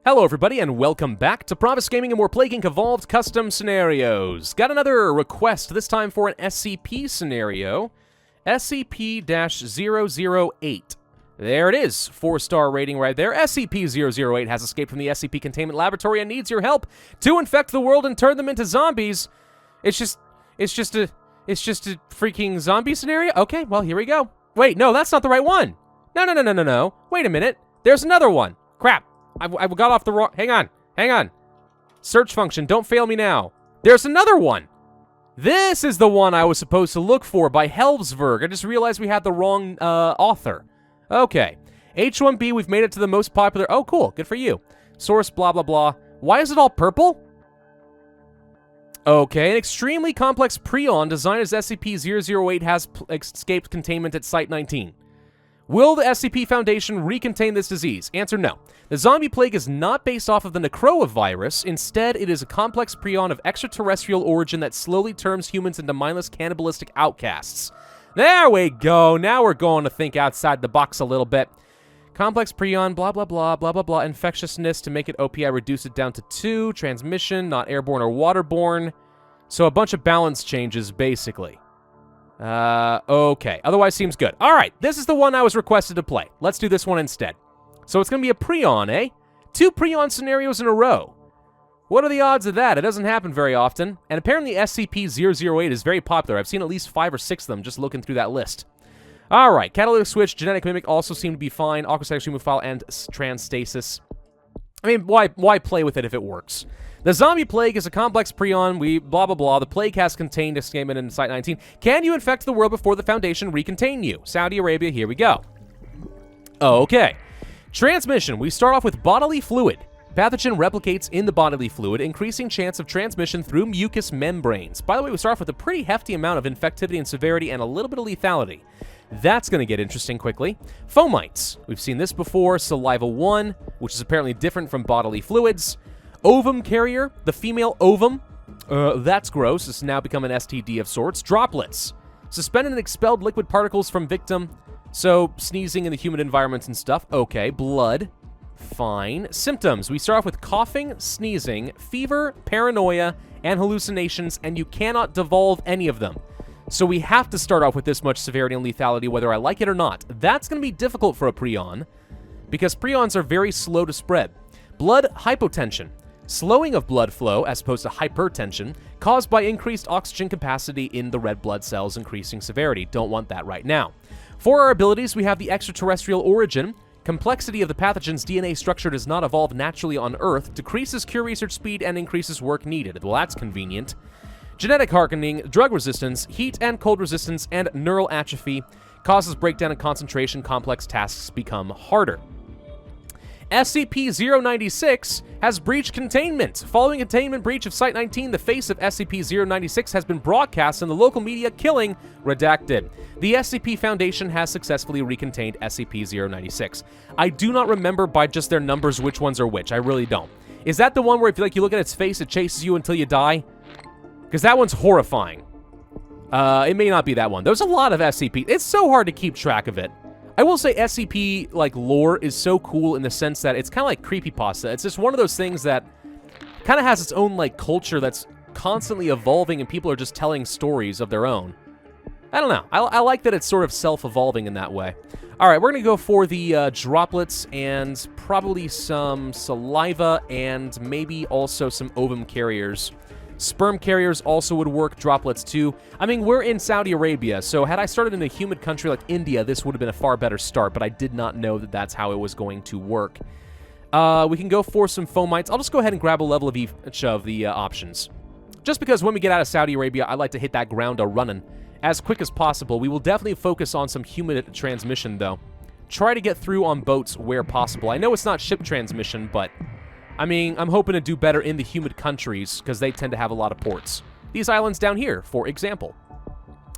Hello everybody and welcome back to Pravus Gaming and more Plague Inc. Evolved Custom Scenarios. Got another request, this time for an SCP scenario. SCP-008. There it is, 4-star rating right there. SCP-008 has escaped from the SCP Containment Laboratory and needs your help to infect the world and turn them into zombies. It's just a freaking zombie scenario? Okay, well here we go. Wait, no, that's not the right one. No. Wait a minute, there's another one. Crap. I got off the wrong... Hang on. Search function, don't fail me now. There's another one. This is the one I was supposed to look for by Helvsberg. I just realized we had the wrong author. Okay. H1B, we've made it to the most popular... Oh, cool. Good for you. Source, blah, blah, blah. Why is it all purple? Okay, an extremely complex prion designed as SCP-008 has escaped containment at Site 19. Will the SCP Foundation recontain this disease? Answer no. The zombie plague is not based off of the Necroa virus. Instead, it is a complex prion of extraterrestrial origin that slowly turns humans into mindless cannibalistic outcasts. There we go. Now we're going to think outside the box a little bit. Complex prion, blah, blah, blah, blah, blah, blah. Infectiousness to make it OPI, reduce it down to 2. Transmission, not airborne or waterborne. So a bunch of balance changes, basically. Okay. Otherwise seems good. All right, this is the one I was requested to play. Let's do this one instead. So it's going to be a prion, eh? 2 prion scenarios in a row. What are the odds of that? It doesn't happen very often. And apparently SCP-008 is very popular. I've seen at least 5 or 6 of them just looking through that list. All right, catalytic switch, genetic mimic also seem to be fine. Aquacyclic remove file and transstasis. I mean, why play with it if it works? The zombie plague is a complex prion. Blah, blah, blah. The plague has contained escapement in Site 19. Can you infect the world before the Foundation recontain you? Saudi Arabia, here we go. Okay. Transmission. We start off with bodily fluid. Pathogen replicates in the bodily fluid, increasing chance of transmission through mucous membranes. By the way, we start off with a pretty hefty amount of infectivity and severity and a little bit of lethality. That's going to get interesting quickly. Fomites. We've seen this before. Saliva 1, which is apparently different from bodily fluids. Ovum carrier, the female ovum. That's gross. It's now become an STD of sorts. Droplets. Suspended and expelled liquid particles from victim. So, sneezing in the humid environments and stuff. Okay. Blood. Fine. Symptoms. We start off with coughing, sneezing, fever, paranoia, and hallucinations, and you cannot devolve any of them. So we have to start off with this much severity and lethality, whether I like it or not. That's going to be difficult for a prion, because prions are very slow to spread. Blood hypotension. Slowing of blood flow, as opposed to hypertension, caused by increased oxygen capacity in the red blood cells, increasing severity. Don't want that right now. For our abilities, we have the extraterrestrial origin. Complexity of the pathogen's DNA structure does not evolve naturally on Earth, decreases cure research speed, and increases work needed. Well, that's convenient. Genetic hardening, drug resistance, heat and cold resistance, and neural atrophy causes breakdown and concentration. Complex tasks become harder. SCP-096 has breached containment. Following containment breach of Site 19, the face of SCP-096 has been broadcast in the local media, killing redacted. The SCP Foundation has successfully recontained SCP-096. I do not remember by just their numbers which ones are which. I really don't. Is that the one where if you look at its face, it chases you until you die? Because that one's horrifying. It may not be that one. There's a lot of SCP. It's so hard to keep track of it. I will say SCP, lore is so cool in the sense that it's kind of like creepypasta. It's just one of those things that kind of has its own, culture that's constantly evolving and people are just telling stories of their own. I don't know. I like that it's sort of self-evolving in that way. All right, we're going to go for the droplets and probably some saliva and maybe also some ovum carriers. Sperm carriers also would work, droplets too. I mean, we're in Saudi Arabia, so had I started in a humid country like India, this would have been a far better start, but I did not know that that's how it was going to work. We can go for some fomites. I'll just go ahead and grab a level of each of the options. Just because when we get out of Saudi Arabia, I like to hit that ground a-running as quick as possible. We will definitely focus on some humid transmission, though. Try to get through on boats where possible. I know it's not ship transmission, but... I mean, I'm hoping to do better in the humid countries, because they tend to have a lot of ports. These islands down here, for example.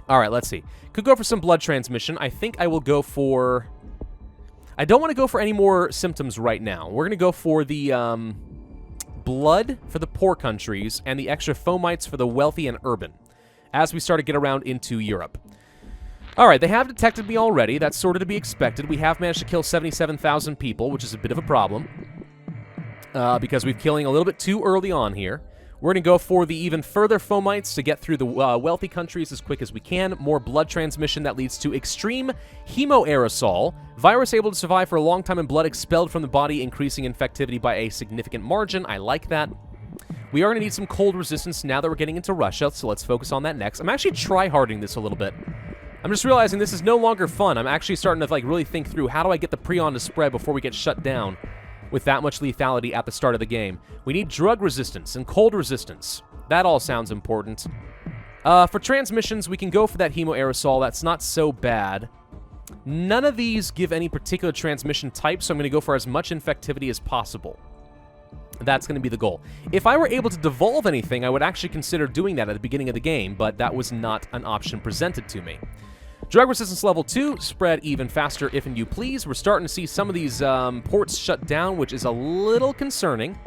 All right, let's see. Could go for some blood transmission. I think I will go for... I don't want to go for any more symptoms right now. We're going to go for the blood for the poor countries and the extra fomites for the wealthy and urban, as we start to get around into Europe. All right, they have detected me already. That's sort of to be expected. We have managed to kill 77,000 people, which is a bit of a problem. because we're killing a little bit too early on here. We're going to go for the even further fomites to get through the wealthy countries as quick as we can. More blood transmission that leads to extreme hemoaerosol. Virus able to survive for a long time and blood expelled from the body, increasing infectivity by a significant margin. I like that. We are going to need some cold resistance now that we're getting into Russia, so let's focus on that next. I'm actually try-harding this a little bit. I'm just realizing this is no longer fun. I'm actually starting to like really think through how do I get the Prion to spread before we get shut down with that much lethality at the start of the game. We need drug resistance and cold resistance. That all sounds important. For transmissions, we can go for that hemoaerosol. That's not so bad. None of these give any particular transmission type, so I'm going to go for as much infectivity as possible. That's going to be the goal. If I were able to devolve anything, I would actually consider doing that at the beginning of the game, but that was not an option presented to me. Drug resistance level 2, spread even faster if and you please. We're starting to see some of these ports shut down, which is a little concerning.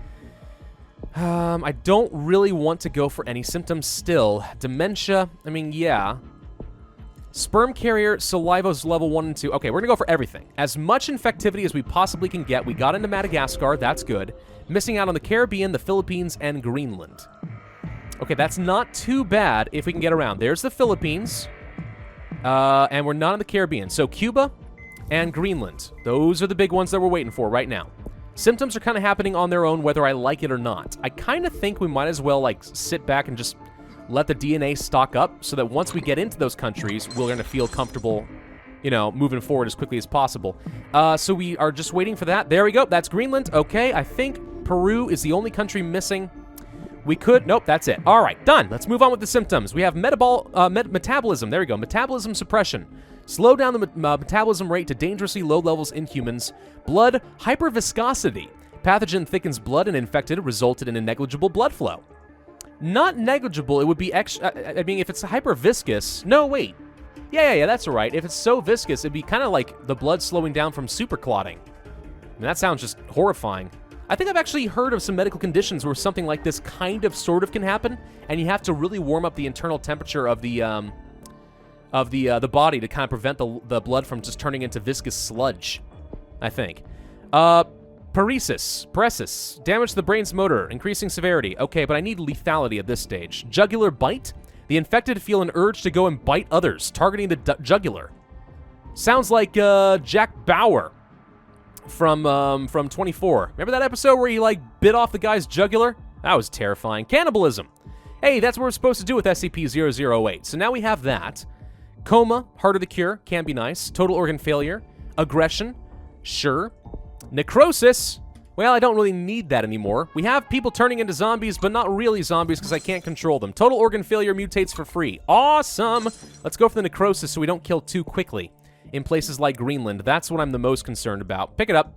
I don't really want to go for any symptoms still. Dementia, I mean, yeah. Sperm carrier, saliva's level 1 and 2. Okay, we're going to go for everything. As much infectivity as we possibly can get. We got into Madagascar, that's good. Missing out on the Caribbean, the Philippines, and Greenland. Okay, that's not too bad if we can get around. There's the Philippines. And we're not in the Caribbean. So Cuba and Greenland. Those are the big ones that we're waiting for right now. Symptoms are kind of happening on their own whether I like it or not. I kind of think we might as well like sit back and just let the DNA stock up so that once we get into those countries, we're going to feel comfortable, you know, moving forward as quickly as possible. So we are just waiting for that. There we go. That's Greenland. Okay, I think Peru is the only country missing. We could... Nope, that's it. All right, done. Let's move on with the symptoms. We have metabolism. There we go. Metabolism suppression. Slow down the metabolism rate to dangerously low levels in humans. Blood hyperviscosity. Pathogen thickens blood and infected, resulted in a negligible blood flow. Not negligible. It would be extra... I mean, if it's hyperviscous... No, wait. Yeah, that's all right. If it's so viscous, it'd be kind of like the blood slowing down from superclotting. And that sounds just horrifying. I think I've actually heard of some medical conditions where something like this kind of sort of can happen, and you have to really warm up the internal temperature of the body to kind of prevent the blood from just turning into viscous sludge, I think. Paresis. Damage to the brain's motor, increasing severity. Okay, but I need lethality at this stage. Jugular Bite. The infected feel an urge to go and bite others, targeting the jugular. Sounds like Jack Bauer from 24. Remember that episode where he like bit off the guy's jugular? That was terrifying. Cannibalism. Hey, that's what we're supposed to do with SCP-008. So now we have that. Coma, harder to cure, can be nice. Total organ failure. Aggression, sure. Necrosis, well, I don't really need that anymore. We have people turning into zombies, but not really zombies because I can't control them. Total organ failure mutates for free. Awesome! Let's go for the necrosis so we don't kill too quickly. In places like Greenland, that's what I'm the most concerned about. Pick it up.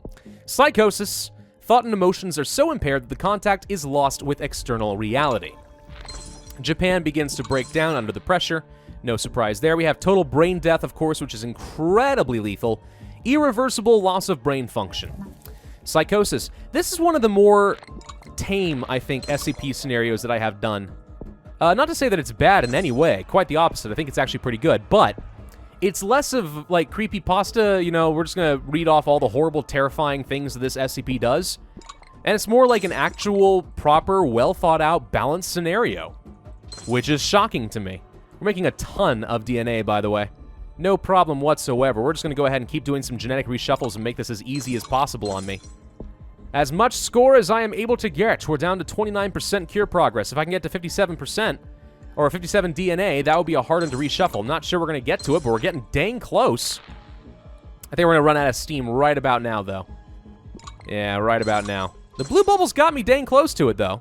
Psychosis. Thought and emotions are so impaired that the contact is lost with external reality. Japan begins to break down under the pressure. No surprise there. We have total brain death, of course, which is incredibly lethal. Irreversible loss of brain function. Psychosis. This is one of the more tame, I think, SCP scenarios that I have done. Not to say that it's bad in any way. Quite the opposite. I think it's actually pretty good, but it's less of, like, creepypasta, you know, we're just gonna read off all the horrible, terrifying things that this SCP does. And it's more like an actual, proper, well-thought-out, balanced scenario. Which is shocking to me. We're making a ton of DNA, by the way. No problem whatsoever. We're just gonna go ahead and keep doing some genetic reshuffles and make this as easy as possible on me. As much score as I am able to get. We're down to 29% cure progress. If I can get to 57%, or 57 DNA, that would be a hard one to reshuffle. I'm not sure we're going to get to it, but we're getting dang close. I think we're going to run out of steam right about now, though. Yeah, right about now. The blue bubbles got me dang close to it, though.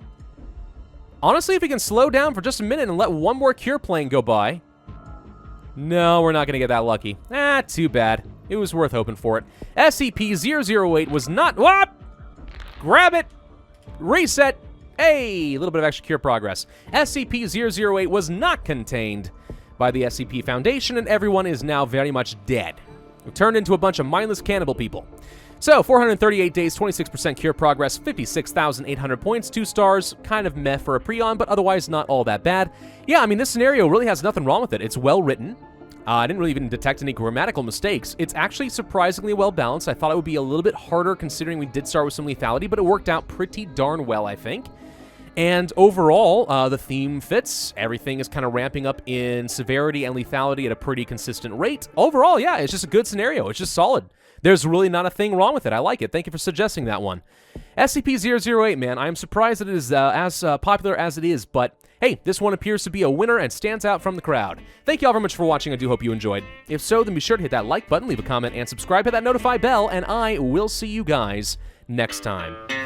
Honestly, if we can slow down for just a minute and let one more cure plane go by. No, we're not going to get that lucky. Too bad. It was worth hoping for it. SCP-008 was not... What? Grab it. Reset. Hey, a little bit of extra cure progress. SCP-008 was not contained by the SCP Foundation, and everyone is now very much dead. We turned into a bunch of mindless cannibal people. So, 438 days, 26% cure progress, 56,800 points, 2 stars, kind of meh for a prion, but otherwise not all that bad. Yeah, I mean, this scenario really has nothing wrong with it. It's well written. I didn't really even detect any grammatical mistakes. It's actually surprisingly well balanced. I thought it would be a little bit harder considering we did start with some lethality, but it worked out pretty darn well, I think. And overall, the theme fits. Everything is kind of ramping up in severity and lethality at a pretty consistent rate. Overall, yeah, it's just a good scenario. It's just solid. There's really not a thing wrong with it. I like it. Thank you for suggesting that one. SCP-008, man, I am surprised that it is as popular as it is, but hey, this one appears to be a winner and stands out from the crowd. Thank you all very much for watching. I do hope you enjoyed. If so, then be sure to hit that like button, leave a comment, and subscribe, hit that notify bell, and I will see you guys next time.